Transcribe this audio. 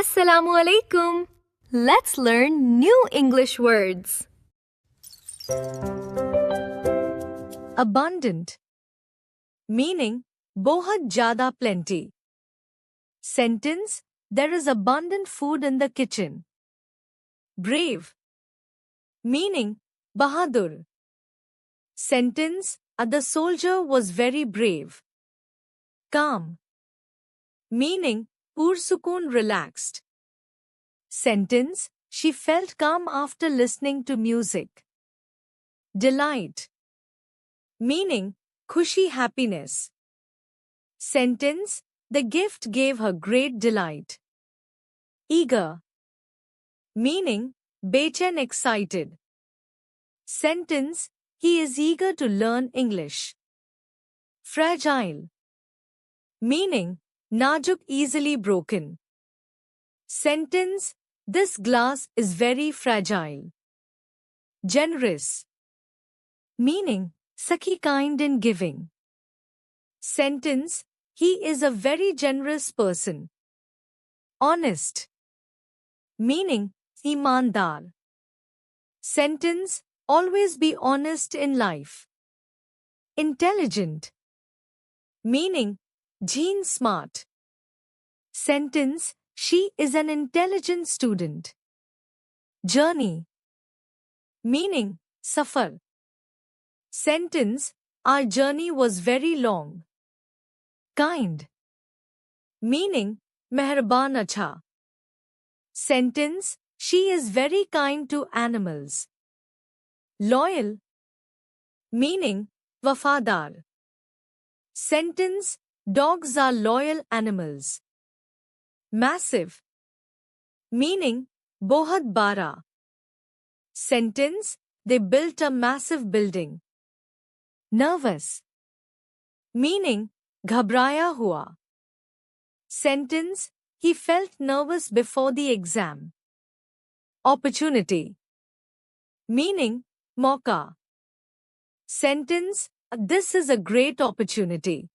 Assalamu alaikum. Let's learn new English words. Abundant, meaning बहुत ज़्यादा plenty. Sentence, there is abundant food in the kitchen. Brave, meaning bahadur. Sentence, the soldier was very brave. Calm, meaning pursukun relaxed. Sentence, she felt calm after listening to music. Delight, meaning khushi happiness. Sentence, the gift gave her great delight. Eager, meaning bechen excited. Sentence, he is eager to learn English. Fragile, meaning najuk easily broken. Sentence, this glass is very fragile. Generous, meaning sakhi kind in giving. Sentence, he is a very generous person. Honest, meaning imandar. Sentence, always be honest in life. Intelligent, meaning jeen smart. Sentence, she is an intelligent student. Journey, meaning safar. Sentence, our journey was very long. Kind, meaning meherban acha. Sentence, she is very kind to animals. Loyal, meaning wafadar. Sentence, dogs are loyal animals. Massive, meaning bohat bara. Sentence, they built a massive building. Nervous, meaning ghabraya hua. Sentence, he felt nervous before the exam. Opportunity, meaning mauka. Sentence, this is a great opportunity.